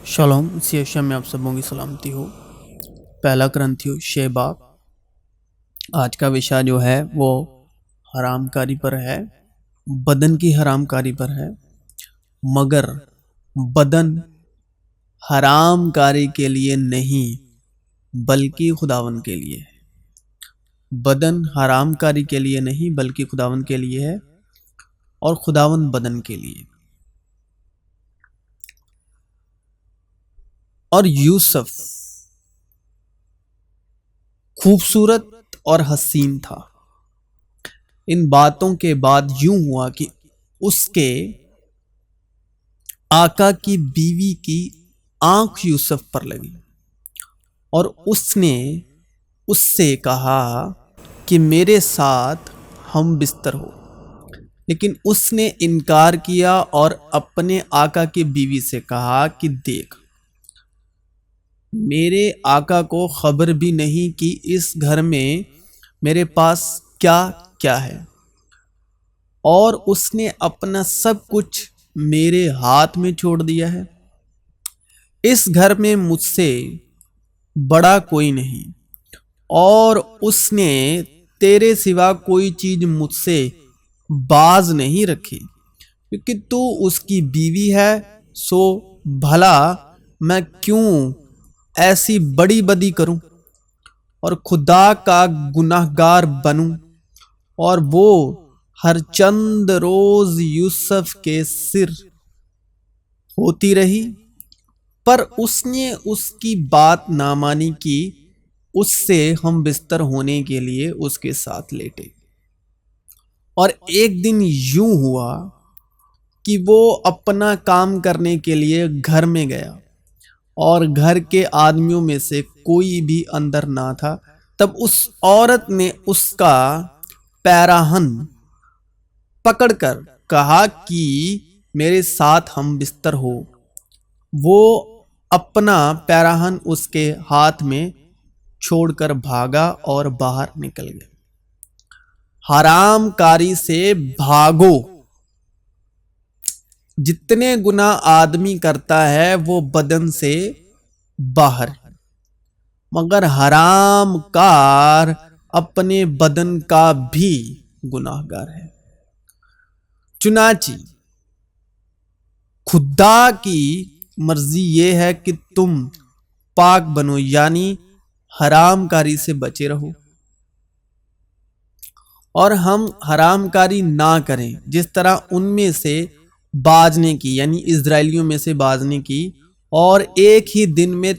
Shalom, اسی اشیا میں آپ سبوں کی سلامتی ہو۔ پہلا کرنتھیو 6 باب۔ آج کا وشا جو ہے وہ حرام کاری پر ہے، بدن کی حرام کاری پر ہے۔ مگر بدن حرام کاری کے لیے نہیں بلکہ خداوند کے لیے ہے۔ بدن حرام کاری کے لیے نہیں بلکہ خداوند کے لیے ہے، اور خداوند بدن کے لیے۔ اور یوسف خوبصورت اور حسین تھا۔ ان باتوں کے بعد یوں ہوا کہ اس کے آقا کی بیوی کی آنکھ یوسف پر لگی، اور اس نے اس سے کہا کہ میرے ساتھ ہم بستر ہو، لیکن اس نے انکار کیا اور اپنے آقا کی بیوی سے کہا کہ دیکھ، میرے آقا کو خبر بھی نہیں کہ اس گھر میں میرے پاس کیا کیا ہے، اور اس نے اپنا سب کچھ میرے ہاتھ میں چھوڑ دیا ہے۔ اس گھر میں مجھ سے بڑا کوئی نہیں، اور اس نے تیرے سوا کوئی چیز مجھ سے باز نہیں رکھی، کیونکہ تو اس کی بیوی ہے۔ سو بھلا میں کیوں ایسی بڑی بدی کروں اور خدا کا گناہ گار بنوں؟ اور وہ ہر چند روز یوسف کے سر ہوتی رہی، پر اس نے اس کی بات نہ مانی کہ اس سے ہم بستر ہونے کے لیے اس کے ساتھ لیٹے۔ اور ایک دن یوں ہوا کہ وہ اپنا کام کرنے کے لیے گھر میں گیا، اور گھر کے آدمیوں میں سے کوئی بھی اندر نہ تھا۔ تب اس عورت نے اس کا پیراہن پکڑ کر کہا کہ میرے ساتھ ہم بستر ہو۔ وہ اپنا پیراہن اس کے ہاتھ میں چھوڑ کر بھاگا اور باہر نکل گیا۔ حرام کاری سے بھاگو۔ جتنے گناہ آدمی کرتا ہے وہ بدن سے باہر ہے، مگر حرام کار اپنے بدن کا بھی گناہ گار ہے۔ چنانچہ خدا کی مرضی یہ ہے کہ تم پاک بنو، یعنی حرام کاری سے بچے رہو، اور ہم حرام کاری نہ کریں، جس طرح ان میں سے باز نے کی، یعنی اسرائیلیوں میں سے باز نے کی، اور ایک ہی دن میں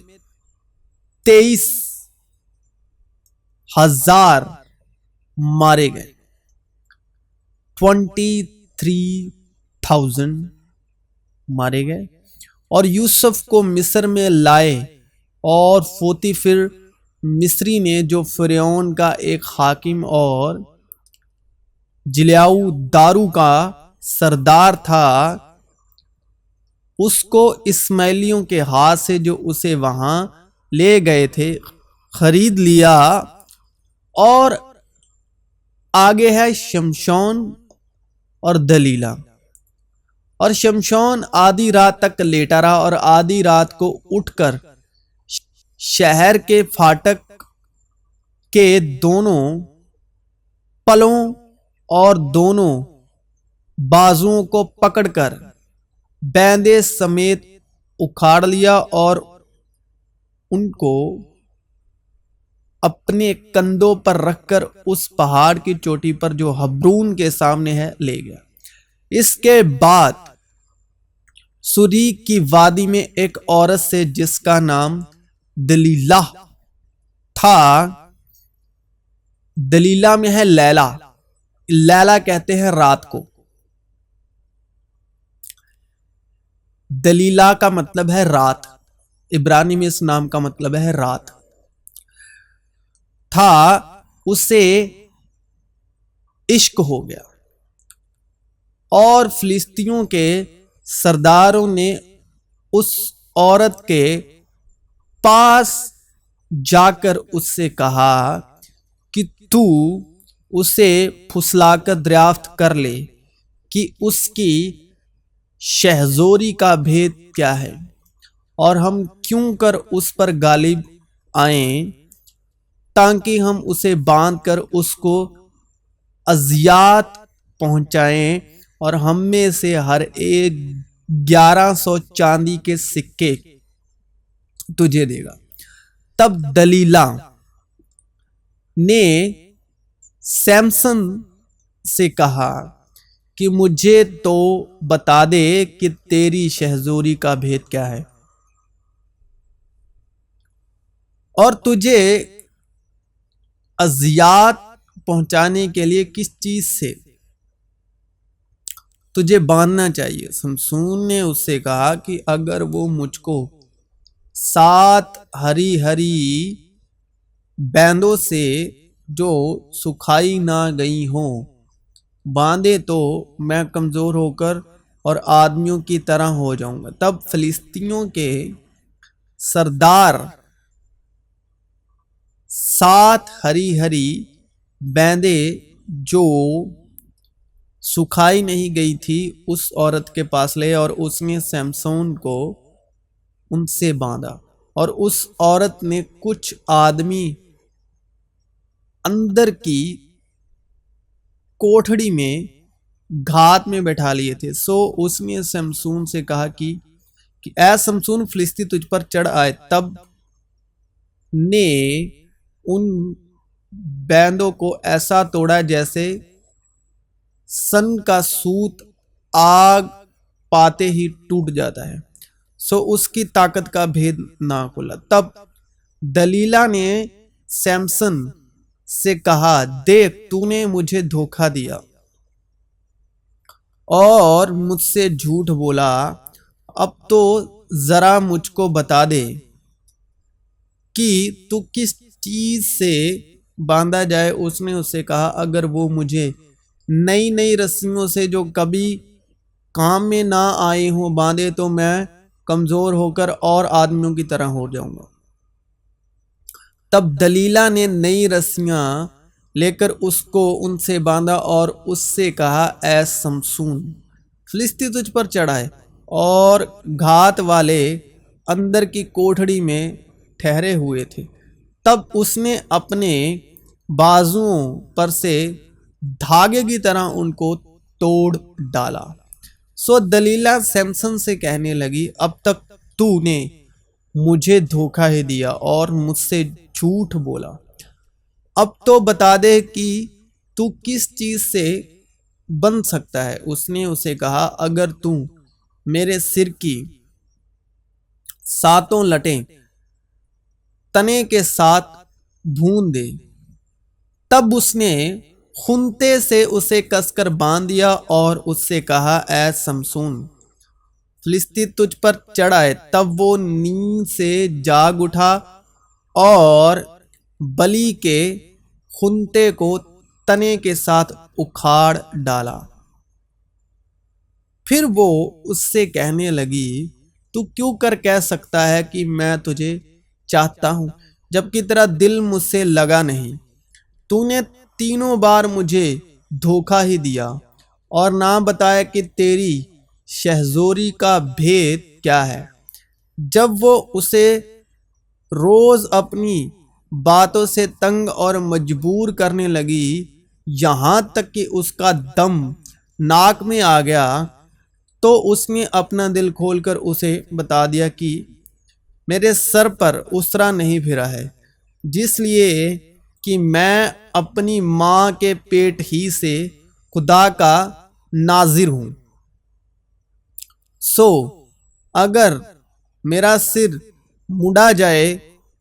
23,000 مارے گئے۔ 23,000 مارے گئے، اور یوسف کو مصر میں لائے، اور پوتیفر مصری نے، جو فرعون کا ایک حاکم اور جلیاؤ دارو کا سردار تھا، اس کو اسماعیلیوں کے ہاتھ سے جو اسے وہاں لے گئے تھے خرید لیا۔ اور آگے ہے شمشون اور دلیلہ۔ اور شمشون آدھی رات تک لیٹا رہا، اور آدھی رات کو اٹھ کر شہر کے پھاٹک کے دونوں پلوں اور دونوں بازوؤں کو پکڑ کر بیندے سمیت اکھاڑ لیا، اور ان کو اپنے کندھوں پر رکھ کر اس پہاڑ کی چوٹی پر جو حبرون کے سامنے ہے لے گیا۔ اس کے بعد سوری کی وادی میں ایک عورت سے جس کا نام دلیلہ تھا، دلیلہ میں ہے لیلا، لیلا کہتے ہیں رات کو، دلیلہ کا مطلب ہے رات، عبرانی میں اس نام کا مطلب ہے رات تھا، اسے عشق ہو گیا، اور فلسطینیوں کے سرداروں نے اس عورت کے پاس جا کر اس سے کہا کہ تو اسے پھسلا کر دریافت کر لے کہ اس کی شہزوری کا بھید کیا ہے، اور ہم کیوں کر اس پر غالب آئیں تاکہ ہم اسے باندھ کر اس کو اذیات پہنچائیں، اور ہم میں سے ہر ایک 1100 چاندی کے سکے تجھے دے گا۔ تب دلیلا نے سیمسن سے کہا کہ مجھے تو بتا دے کہ تیری شہزوری کا بھید کیا ہے، اور تجھے اذیات پہنچانے کے لیے کس چیز سے تجھے باندھنا چاہیے۔ سمسون نے اس سے کہا کہ اگر وہ مجھ کو 7 ہری ہری بیندوں سے جو سکھائی نہ گئی ہوں باندھے تو میں کمزور ہو کر اور آدمیوں کی طرح ہو جاؤں گا۔ تب فلسطینیوں کے سردار 7 ہری ہری بیندیں جو سکھائی نہیں گئی تھی اس عورت کے پاس لے، اور اس نے سمسون کو ان سے باندھا، اور اس عورت نے کچھ آدمی اندر کی کوٹھڑی میں گھات میں بیٹھا لیے تھے۔ سو اس نے سمسون سے کہا کہ اے سمسون، فلسطی تجھ پر چڑھ آئے۔ تب نے ان بیندوں کو ایسا توڑا جیسے سن کا سوت آگ پاتے ہی ٹوٹ جاتا ہے، سو اس کی طاقت کا بھید نہ کھلا۔ تب دلیلا نے سیمسن سے کہا، دیکھ تو نے مجھے دھوکہ دیا اور مجھ سے جھوٹ بولا، اب تو ذرا مجھ کو بتا دے کہ تو کس چیز سے باندھا جائے۔ اس نے اس سے کہا، اگر وہ مجھے نئی نئی رسیوں سے جو کبھی کام میں نہ آئی ہوں باندھے تو میں کمزور ہو کر اور آدمیوں کی طرح ہو جاؤں گا۔ تب دلیلا نے نئی رسیاں لے کر اس کو ان سے باندھا اور اس سے کہا، اے سمسون، فلسطی تجھ پر چڑھائے، اور گھات والے اندر کی کوٹھڑی میں ٹھہرے ہوئے تھے۔ تب اس نے اپنے بازوؤں پر سے دھاگے کی طرح ان کو توڑ ڈالا۔ سو دلیلا سمسن سے کہنے لگی، اب تک تو نے مجھے دھوکہ ہی دیا اور مجھ سے جھوٹ بولا، اب تو بتا دے کہ تو کس چیز سے بن سکتا ہے۔ اس نے اسے کہا، اگر تو میرے سر کی 7 لٹیں تنے کے ساتھ بھون دے۔ تب اس نے خنتے سے اسے کس کر باندھ دیا اور اس سے کہا، اے سمسون، فلسطی تجھ پر چڑھ آئے۔ تب وہ نیند سے جاگ اٹھا اور بلی کے خنتے کو تنے کے ساتھ اکھاڑ ڈالا۔ پھر وہ اس سے کہنے لگی، تو کیوں کر کہہ سکتا ہے کہ میں تجھے چاہتا ہوں جبکہ تیرا دل مجھ سے لگا نہیں؟ تو نے 3 بار مجھے دھوکہ ہی دیا اور نہ بتایا کہ تیری شہزوری کا بھید کیا ہے۔ جب وہ اسے روز اپنی باتوں سے تنگ اور مجبور کرنے لگی، یہاں تک کہ اس کا دم ناک میں آ گیا، تو اس نے اپنا دل کھول کر اسے بتا دیا کہ میرے سر پر اسرا نہیں پھرا ہے، جس لیے کہ میں اپنی ماں کے پیٹ ہی سے خدا کا ناظر ہوں۔ سو اگر میرا سر مڈا جائے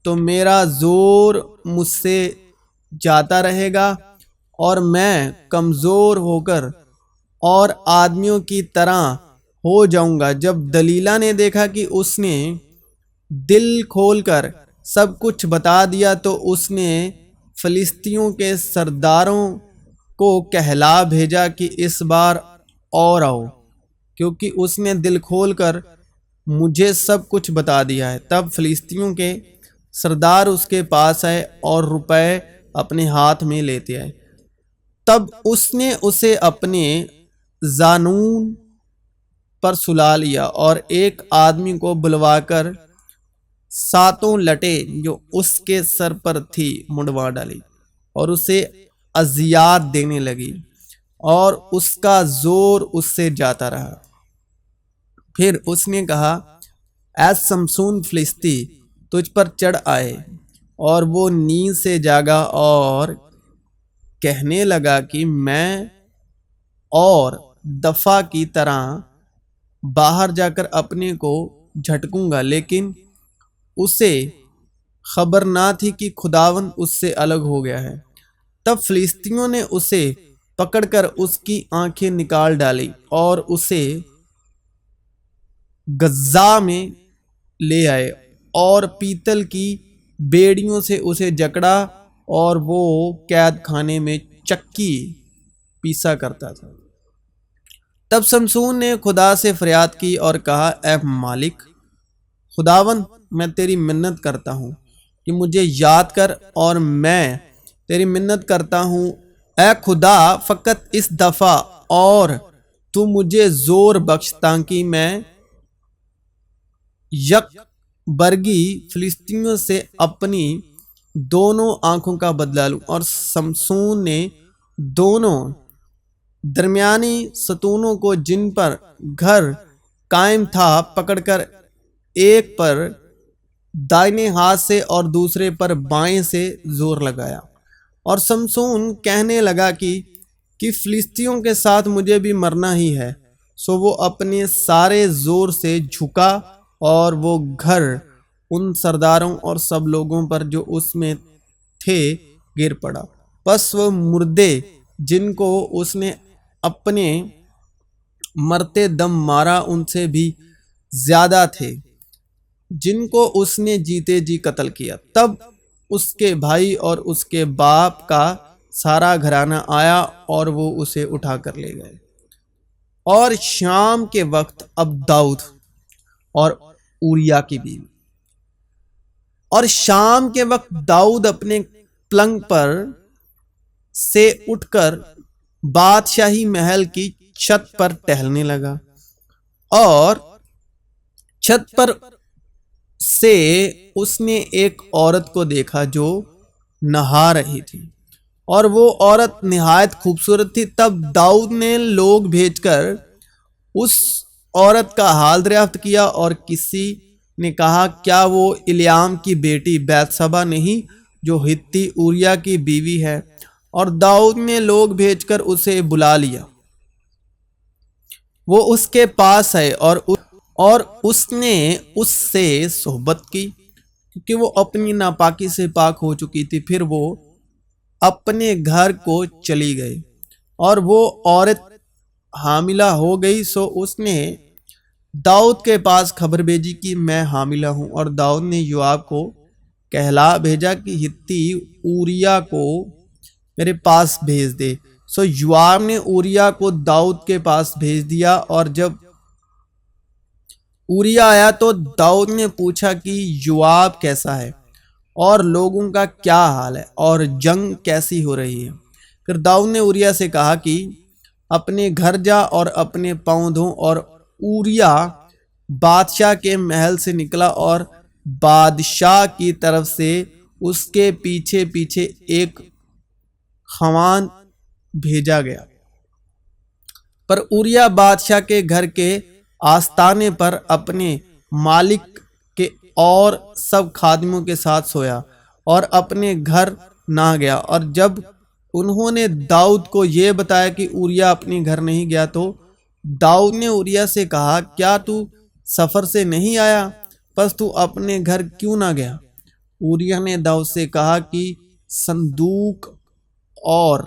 تو میرا زور مجھ سے جاتا رہے گا اور میں کمزور ہو کر اور آدمیوں کی طرح ہو جاؤں گا۔ جب دلیلا نے دیکھا کہ اس نے دل کھول کر سب کچھ بتا دیا تو اس نے فلسطینیوں کے سرداروں کو کہلا بھیجا کہ اس بار اور آؤ، کیونکہ اس نے دل کھول کر مجھے سب کچھ بتا دیا ہے۔ تب فلسطینیوں کے سردار اس کے پاس آئے اور روپے اپنے ہاتھ میں لیتے آئے۔ تب اس نے اسے اپنے زانون پر سلا لیا اور ایک آدمی کو بلوا کر 7 لٹیں جو اس کے سر پر تھی منڈوا ڈالی اور اسے اذیات دینے لگی اور اس کا زور اس سے جاتا رہا۔ پھر اس نے کہا، اے سمسون فلسطی، تجھ پر چڑھ آئے۔ اور وہ نیند سے جاگا اور کہنے لگا کہ میں اور دفعہ کی طرح باہر جا کر اپنے کو جھٹکوں گا، لیکن اسے خبر نہ تھی کہ خداوند اس سے الگ ہو گیا ہے۔ تب فلسطینیوں نے اسے پکڑ کر اس کی آنکھیں نکال ڈالی اور اسے غزہ میں لے آئے اور پیتل کی بیڑیوں سے اسے جکڑا اور وہ قید خانے میں چکی پیسا کرتا تھا۔ تب سمسون نے خدا سے فریاد کی اور کہا، اے مالک خداوند، میں تیری منت کرتا ہوں کہ مجھے یاد کر، اور میں تیری منت کرتا ہوں اے خدا فقط اس دفعہ، اور تو مجھے زور بخش تاکہ میں یک برگی فلسطینیوں سے اپنی دونوں آنکھوں کا بدلہ لوں۔ اور سمسون نے دونوں درمیانی ستونوں کو جن پر گھر قائم تھا پکڑ کر ایک پر دائیں ہاتھ سے اور دوسرے پر بائیں سے زور لگایا، اور سمسون کہنے لگا کہ فلسطینیوں کے ساتھ مجھے بھی مرنا ہی ہے۔ سو وہ اپنے سارے زور سے جھکا اور وہ گھر ان سرداروں اور سب لوگوں پر جو اس میں تھے گر پڑا۔ پس وہ مردے جن کو اس نے اپنے مرتے دم مارا ان سے بھی زیادہ تھے جن کو اس نے جیتے جی قتل کیا۔ تب اس کے بھائی اور اس کے باپ کا سارا گھرانہ آیا اور وہ اسے اٹھا کر لے گئے۔ اور شام کے وقت اب داؤد اور اوریا کی بیوی۔ اور شام کے وقت داؤد اپنے پلنگ پر سے اٹھ کر بادشاہی محل کی چھت پر ٹہلنے لگا، اور چھت پر سے اس نے ایک عورت کو دیکھا جو نہا رہی تھی، اور وہ عورت نہایت خوبصورت تھی۔ تب داؤد نے لوگ بھیج کر اس عورت کا حال دریافت کیا، اور کسی نے کہا، کیا وہ الیام کی بیٹی بیتشبہ نہیں جو ہتی اوریا کی بیوی ہے؟ اور داؤد نے لوگ بھیج کر اسے بلا لیا۔ وہ اس کے پاس آئے اور اس نے اس سے صحبت کی کیونکہ وہ اپنی ناپاکی سے پاک ہو چکی تھی۔ پھر وہ اپنے گھر کو چلی گئی، اور وہ عورت حاملہ ہو گئی۔ سو اس نے داؤد کے پاس خبر بھیجی کہ میں حاملہ ہوں، اور داؤد نے یوآب کو کہلا بھیجا کہ ہتی اوریا کو میرے پاس بھیج دے۔ سو یوآب نے اوریا کو داؤد کے پاس بھیج دیا، اور جب اوریا آیا تو داؤد نے پوچھا کہ یوآب کیسا ہے اور لوگوں کا کیا حال ہے اور جنگ کیسی ہو رہی ہے۔ پھر داؤد نے اوریا سے کہا کہ اپنے گھر جا اور اپنے پاؤں دھو، اور اوریا بادشاہ کے محل سے نکلا اور بادشاہ کی طرف سے اس کے پیچھے پیچھے ایک خوان بھیجا گیا۔ پر اوریا بادشاہ کے گھر کے آستانے پر اپنے مالک کے اور سب خادموں کے ساتھ سویا اور اپنے گھر نہ گیا۔ اور جب انہوں نے داؤد کو یہ بتایا کہ اوریا اپنے گھر نہیں گیا، تو داؤد نے اوریا سے کہا، کیا تو سفر سے نہیں آیا؟ پس تو اپنے گھر کیوں نہ گیا؟ اوریا نے داؤد سے کہا کہ صندوق اور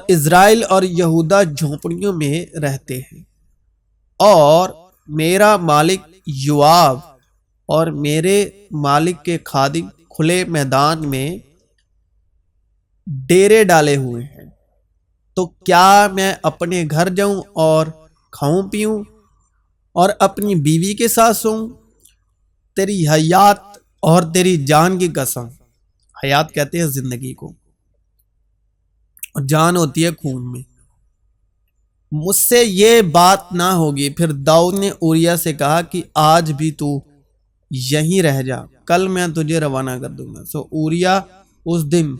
اسرائیل اور یہودا جھونپڑیوں میں رہتے ہیں، اور میرا مالک یوآب اور میرے مالک کے خادم کھلے میدان میں ڈیرے ڈالے ہوئے ہیں، تو کیا میں اپنے گھر جاؤں اور کھاؤں پیوں اور اپنی بیوی کے ساتھ سوؤں؟ تیری حیات اور تیری جان کی قسم۔ حیات کہتے ہیں زندگی کو، اور جان ہوتی ہے خون میں۔ مجھ سے یہ بات نہ ہوگی۔ پھر داؤد نے اوریا سے کہا کہ آج بھی تو یہیں رہ جا، کل میں تجھے روانہ کر دوں گا۔ سو اوریا اس دن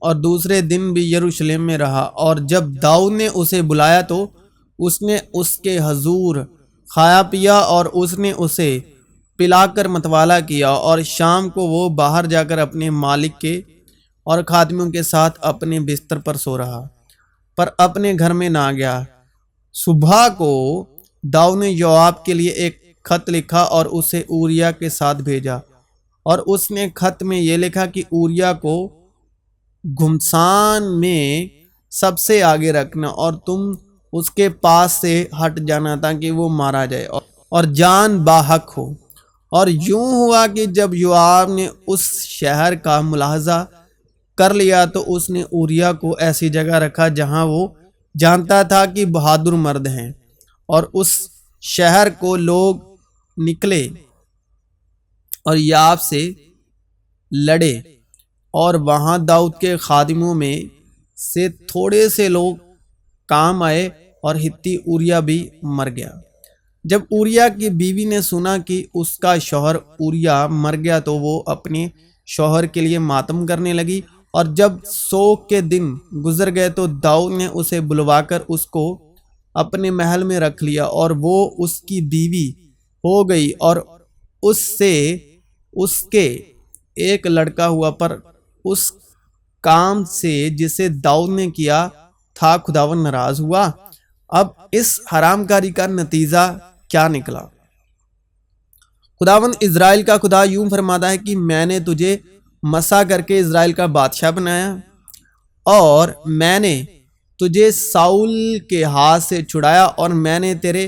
اور دوسرے دن بھی یروشلم میں رہا، اور جب داؤد نے اسے بلایا تو اس نے اس کے حضور کھایا پیا، اور اس نے اسے پلا کر متوالا کیا، اور شام کو وہ باہر جا کر اپنے مالک کے اور خادموں کے ساتھ اپنے بستر پر سو رہا، پر اپنے گھر میں نہ گیا۔ صبح کو داؤد نے یوآب کے لیے ایک خط لکھا اور اسے اوریا کے ساتھ بھیجا، اور اس نے خط میں یہ لکھا کہ اوریا کو گھمسان میں سب سے آگے رکھنا، اور تم اس کے پاس سے ہٹ جانا تاکہ وہ مارا جائے اور جان باحق ہو۔ اور یوں ہوا کہ جب یوآب نے اس شہر کا ملاحظہ کر لیا تو اس نے اوریا کو ایسی جگہ رکھا جہاں وہ جانتا تھا کہ بہادر مرد ہیں، اور اس شہر کو لوگ نکلے اور یوآب سے لڑے، اور وہاں داؤد کے خادموں میں سے تھوڑے سے لوگ کام آئے، اور ہتی اوریا بھی مر گیا۔ جب اوریا کی بیوی نے سنا کہ اس کا شوہر اوریا مر گیا تو وہ اپنے شوہر کے لیے ماتم کرنے لگی، اور جب سوگ کے دن گزر گئے تو داؤد نے اسے بلوا کر اس کو اپنے محل میں رکھ لیا، اور وہ اس کی بیوی ہو گئی، اور اس سے اس کے ایک لڑکا ہوا، پر اس کام سے جسے داؤد نے کیا تھا خداوند ناراض ہوا۔ اب اس حرام کاری کا نتیجہ کیا نکلا؟ خداوند اسرائیل کا خدا یوں فرماتا ہے کہ میں نے تجھے مسح کر کے اسرائیل کا بادشاہ بنایا، اور میں نے تجھے ساؤل کے ہاتھ سے چھڑایا، اور میں نے تیرے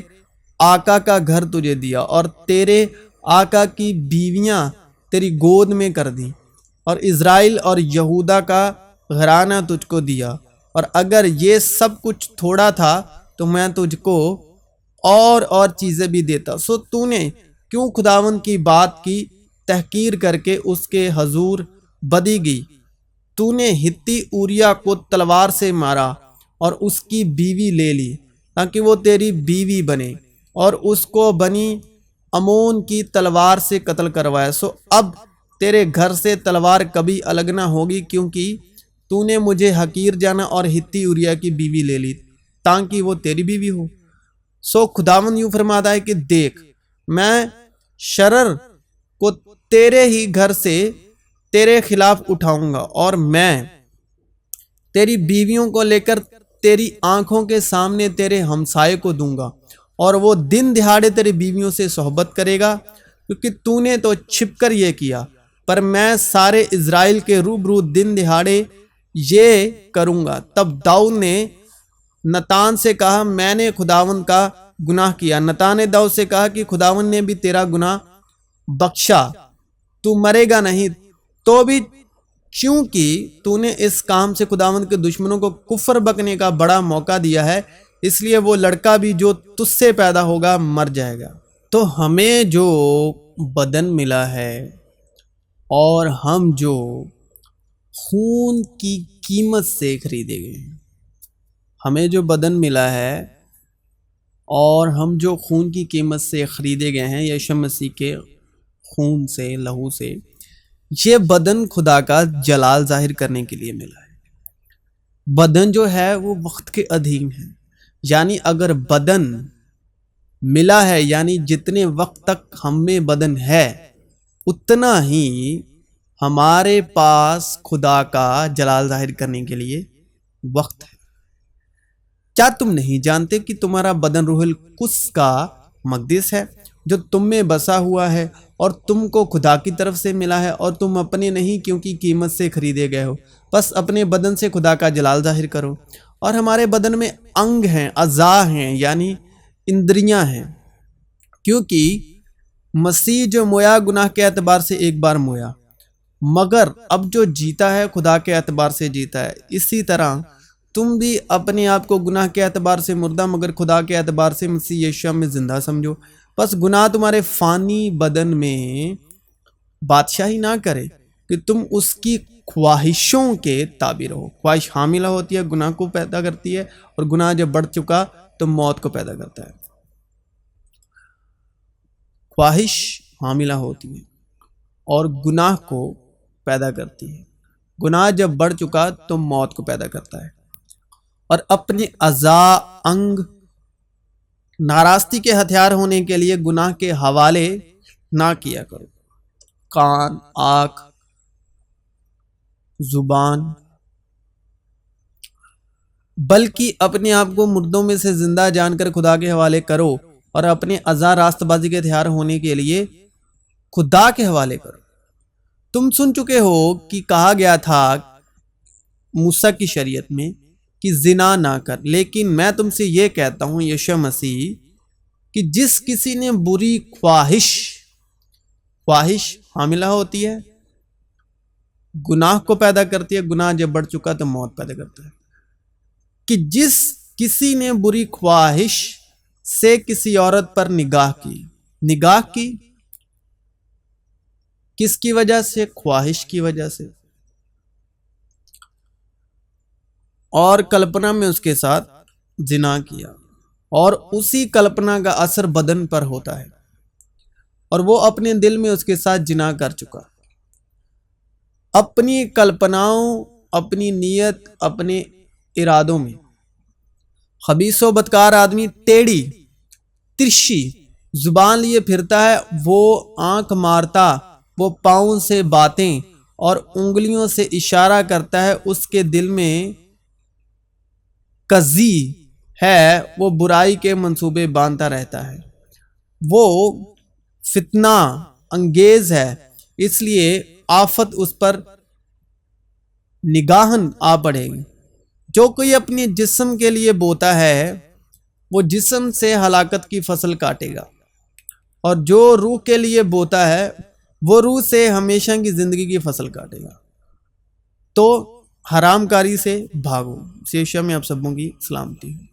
آقا کا گھر تجھے دیا، اور تیرے آقا کی بیویاں تیری گود میں کر دی، اور اسرائیل اور یہودا کا گھرانہ تجھ کو دیا۔ اور اگر یہ سب کچھ تھوڑا تھا تو میں تجھ کو اور چیزیں بھی دیتا۔ سو تو نے کیوں خداوند کی بات کی تحقیر کر کے اس کے حضور بدی گئی؟ تو نے ہتی اوریا کو تلوار سے مارا اور اس کی بیوی لے لی تاکہ وہ تیری بیوی بنے، اور اس کو بنی امون کی تلوار سے قتل کروایا۔ سو اب تیرے گھر سے تلوار کبھی الگ نہ ہوگی، کیونکہ تو نے مجھے حقیر جانا اور ہتی اوریا کی بیوی لے لی تاکہ وہ تیری بیوی ہو۔ سو خداوند یوں فرماتا ہے کہ دیکھ، میں شرر کو تیرے ہی گھر سے تیرے خلاف اٹھاؤں گا، اور میں تیری بیویوں کو لے کر تیری آنکھوں کے سامنے تیرے ہمسائے کو دوں گا، اور وہ دن دہاڑے تیری بیویوں سے صحبت کرے گا، کیونکہ تو نے تو چھپ کر یہ کیا، پر میں سارے اسرائیل کے روبرو دن دہاڑے یہ کروں گا۔ تب داؤد نے نتان سے کہا، میں نے خداوند کا گناہ کیا۔ نتان نے داؤد سے کہا کہ خداوند نے بھی تیرا گناہ بخشا، تو مرے گا نہیں، تو بھی چونکہ تو نے اس کام سے خداوند کے دشمنوں کو کفر بکنے کا بڑا موقع دیا ہے، اس لیے وہ لڑکا بھی جو تجھ سے پیدا ہوگا مر جائے گا۔ تو ہمیں جو بدن ملا ہے، اور ہم جو خون کی قیمت سے خریدے گئے ہیں، ہمیں جو بدن ملا ہے اور ہم جو خون کی قیمت سے خریدے گئے ہیں، یسوع مسیح کے خون سے، لہو سے، یہ بدن خدا کا جلال ظاہر کرنے کے لیے ملا ہے۔ بدن جو ہے وہ وقت کے ادھین ہے، یعنی اگر بدن ملا ہے، یعنی جتنے وقت تک ہم میں بدن ہے اتنا ہی ہمارے پاس خدا کا جلال ظاہر کرنے کے لیے وقت ہے۔ کیا تم نہیں جانتے کہ تمہارا بدن روح القدس کا مقدس ہے جو تم میں بسا ہوا ہے، اور تم کو خدا کی طرف سے ملا ہے، اور تم اپنے نہیں کیونکہ قیمت سے خریدے گئے ہو؟ بس اپنے بدن سے خدا کا جلال ظاہر کرو۔ اور ہمارے بدن میں انگ ہیں، اعضاء ہیں، یعنی اندریاں ہیں، کیونکہ مسیح جو مویا گناہ کے اعتبار سے ایک بار مویا، مگر اب جو جیتا ہے خدا کے اعتبار سے جیتا ہے، اسی طرح تم بھی اپنے آپ کو گناہ کے اعتبار سے مردہ مگر خدا کے اعتبار سے مسیح یسوع میں زندہ سمجھو۔ بس گناہ تمہارے فانی بدن میں بادشاہی نہ کرے کہ تم اس کی خواہشوں کے تابع رہو۔ خواہش حاملہ ہوتی ہے، گناہ کو پیدا کرتی ہے، اور گناہ جب بڑھ چکا تو موت کو پیدا کرتا ہے۔ خواہش حاملہ ہوتی ہے اور گناہ کو پیدا کرتی ہے۔ گناہ جب بڑھ چکا تو موت کو پیدا کرتا ہے۔ اور اپنے اعضاء، انگ ناراستی کے ہتھیار ہونے کے لیے گناہ کے حوالے نہ کیا کرو۔ کان، آنکھ، زبان، بلکہ اپنے آپ کو مردوں میں سے زندہ جان کر خدا کے حوالے کرو، اور اپنے اعضاء راست بازی کے ہتھیار ہونے کے لیے خدا کے حوالے کرو۔ تم سن چکے ہو کہ کہا گیا تھا موسیٰ کی شریعت میں کہ زنا نہ کر، لیکن میں تم سے یہ کہتا ہوں یسوع مسیح کہ جس کسی نے بری خواہش حاملہ ہوتی ہے، گناہ کو پیدا کرتی ہے، گناہ جب بڑھ چکا تو موت پیدا کرتا ہے، کہ جس کسی نے بری خواہش سے کسی عورت پر نگاہ کی کس کی وجہ سے؟ خواہش کی وجہ سے، اور کلپنا میں اس کے ساتھ زنا کیا، اور اسی کلپنا کا اثر بدن پر ہوتا ہے، اور وہ اپنے دل میں اس کے ساتھ زنا کر چکا۔ اپنی کلپناؤں، اپنی نیت، اپنے ارادوں میں خبیث و بدکار آدمی ٹیڑھی ترچھی زبان لیے پھرتا ہے، وہ آنکھ مارتا، وہ پاؤں سے باتیں اور انگلیوں سے اشارہ کرتا ہے، اس کے دل میں کزی ہے، وہ برائی کے منصوبے باندھتا رہتا ہے، وہ فتنہ انگیز ہے، اس لیے آفت اس پر نگاہن آ پڑے گی۔ جو کوئی اپنے جسم کے لیے بوتا ہے وہ جسم سے ہلاکت کی فصل کاٹے گا، اور جو روح کے لیے بوتا ہے وہ روح سے ہمیشہ کی زندگی کی فصل کاٹے گا۔ تو حرام کاری سے بھاگو۔ یسوع میں آپ سبوں کی سلامتی ہو۔